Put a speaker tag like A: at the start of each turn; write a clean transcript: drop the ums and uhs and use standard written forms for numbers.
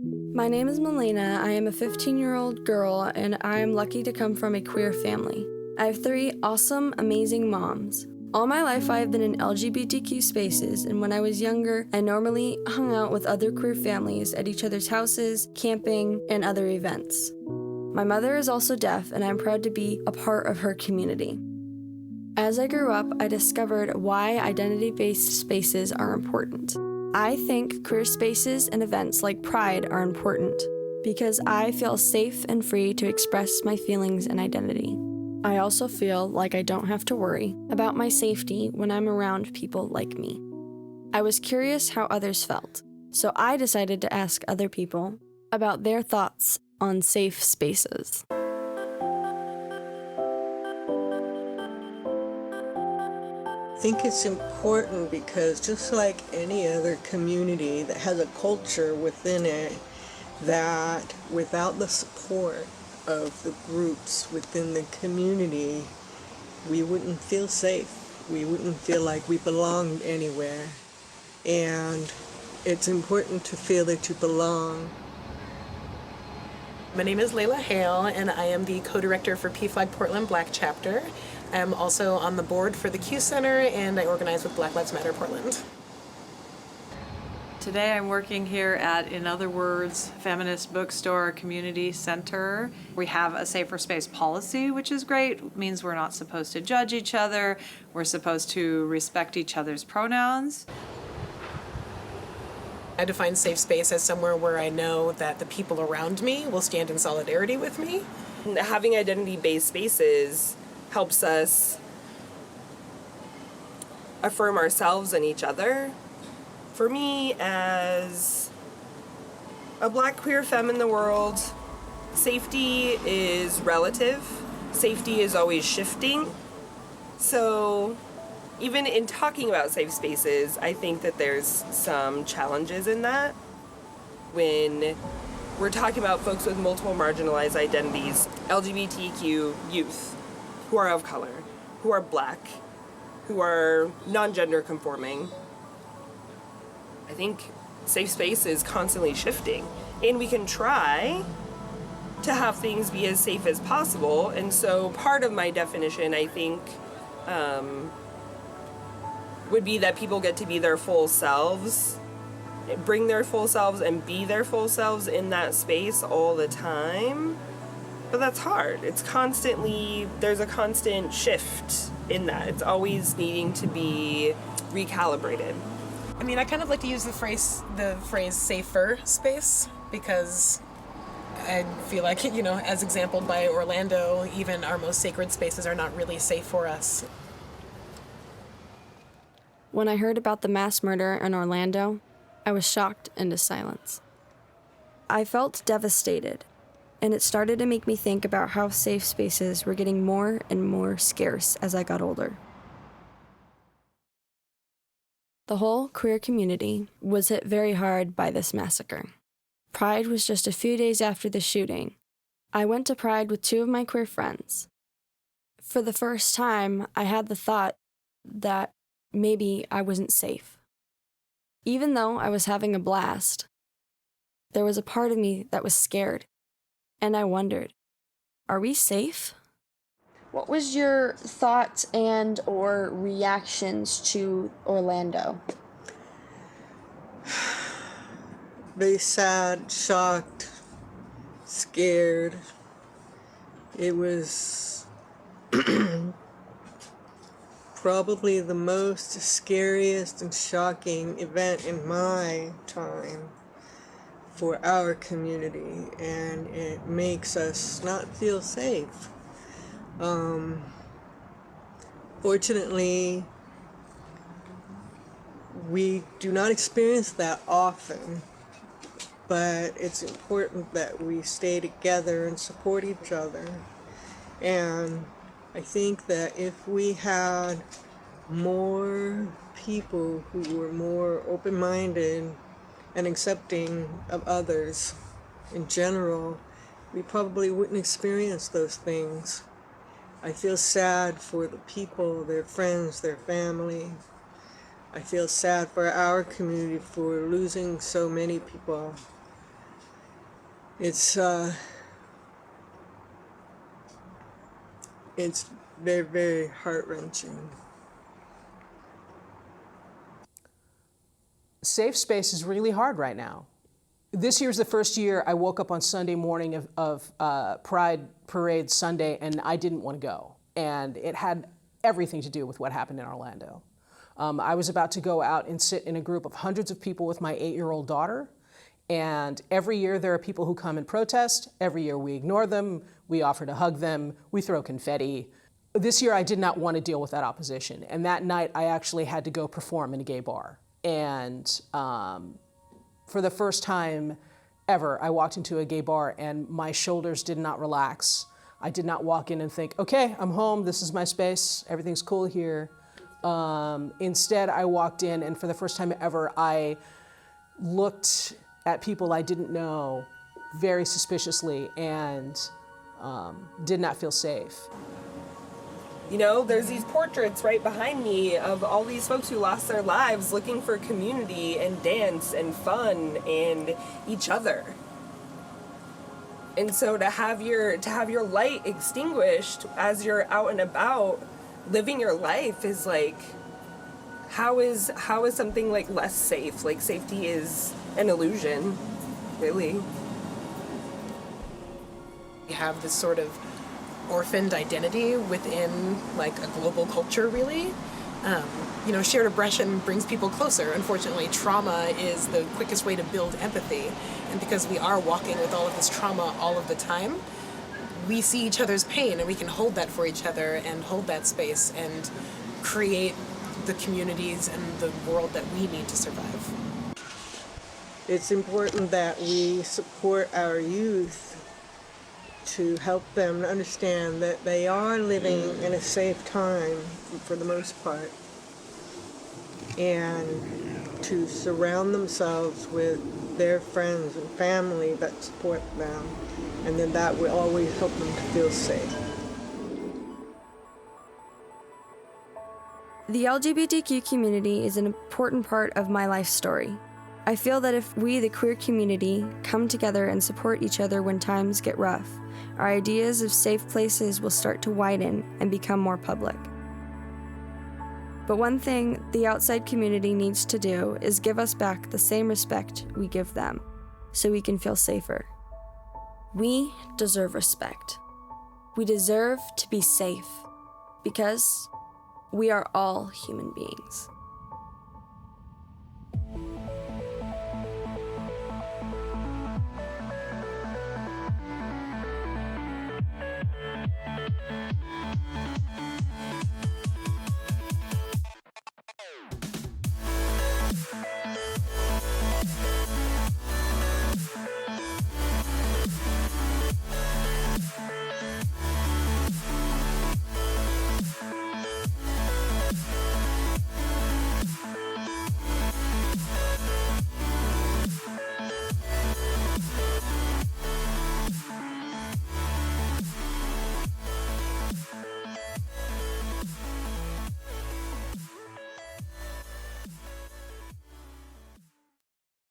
A: My name is Malena. I am a 15-year-old girl, and I am lucky to come from a queer family. I have 3 awesome, amazing moms. All my life, I have been in LGBTQ spaces, and when I was younger, I normally hung out with other queer families at each other's houses, camping, and other events. My mother is also deaf, and I'm proud to be a part of her community. As I grew up, I discovered why identity-based spaces are important. I think queer spaces and events like Pride are important because I feel safe and free to express my feelings and identity. I also feel like I don't have to worry about my safety when I'm around people like me. I was curious how others felt, so I decided to ask other people about their thoughts on safe spaces.
B: I think it's important because just like any other community that has a culture within it, that without the support of the groups within the community, we wouldn't feel safe. We wouldn't feel like we belonged anywhere. And it's important to feel that you belong.
C: My name is Layla Hale, and I am the co-director for PFLAG Portland Black Chapter. I'm also on the board for the Q Center, and I organize with Black Lives Matter Portland.
D: Today I'm working here at, in other words, Feminist Bookstore Community Center. We have a safer space policy, which is great. It means we're not supposed to judge each other. We're supposed to respect each other's pronouns.
C: I define safe space as somewhere where I know that the people around me will stand in solidarity with me.
E: Having identity-based spaces helps us affirm ourselves and each other. For me, as a Black queer femme in the world, safety is relative. Safety is always shifting. So even in talking about safe spaces, I think that there's some challenges in that. When we're talking about folks with multiple marginalized identities, LGBTQ youth, who are of color, who are Black, who are non-gender conforming, I think safe space is constantly shifting. And we can try to have things be as safe as possible. And so part of my definition, I think, would be that people get to be their full selves, bring their full selves and be their full selves in that space all the time. But that's hard. It's constantly, there's a constant shift in that. It's always needing to be recalibrated.
C: I mean, I kind of like to use the phrase safer space, because I feel like, as exampled by Orlando, even our most sacred spaces are not really safe for us.
A: When I heard about the mass murder in Orlando, I was shocked into silence. I felt devastated, and it started to make me think about how safe spaces were getting more and more scarce as I got older. The whole queer community was hit very hard by this massacre. Pride was just a few days after the shooting. I went to Pride with 2 of my queer friends. For the first time, I had the thought that maybe I wasn't safe. Even though I was having a blast, there was a part of me that was scared, and I wondered, are we safe? What was your thoughts and or reactions to Orlando?
B: Very sad, shocked, scared. It was probably the most scariest and shocking event in my time for our community, and it makes us not feel safe. Fortunately, we do not experience that often, but it's important that we stay together and support each other. And I think that if we had more people who were more open-minded and accepting of others in general, we probably wouldn't experience those things. I feel sad for the people, their friends, their family. I feel sad for our community for losing so many people. It's very, very heart-wrenching.
F: Safe space is really hard right now. This year's the first year I woke up on Sunday morning of Pride Parade Sunday and I didn't want to go. And it had everything to do with what happened in Orlando. I was about to go out and sit in a group of hundreds of people with my 8-year-old daughter. And every year there are people who come and protest. Every year we ignore them. We offer to hug them. We throw confetti. This year I did not want to deal with that opposition. And that night I actually had to go perform in a gay bar. And for the first time ever, I walked into a gay bar and my shoulders did not relax. I did not walk in and think, okay, I'm home, this is my space, everything's cool here. Instead, I walked in and for the first time ever, I looked at people I didn't know very suspiciously and did not feel safe.
E: You know, there's these portraits right behind me of all these folks who lost their lives looking for community and dance and fun and each other. And so to have your light extinguished as you're out and about living your life is like, how is something like less safe? Like safety is an illusion, really.
C: We have this sort of orphaned identity within like a global culture, really. Shared oppression brings people closer. Unfortunately, trauma is the quickest way to build empathy. And because we are walking with all of this trauma all of the time, we see each other's pain and we can hold that for each other and hold that space and create the communities and the world that we need to survive.
B: It's important that we support our youth to help them understand that they are living in a safe time for the most part, and to surround themselves with their friends and family that support them, and then that will always help them to feel safe.
A: The LGBTQ community is an important part of my life story. I feel that if we, the queer community, come together and support each other when times get rough, our ideas of safe places will start to widen and become more public. But one thing the outside community needs to do is give us back the same respect we give them, so we can feel safer. We deserve respect. We deserve to be safe, because we are all human beings.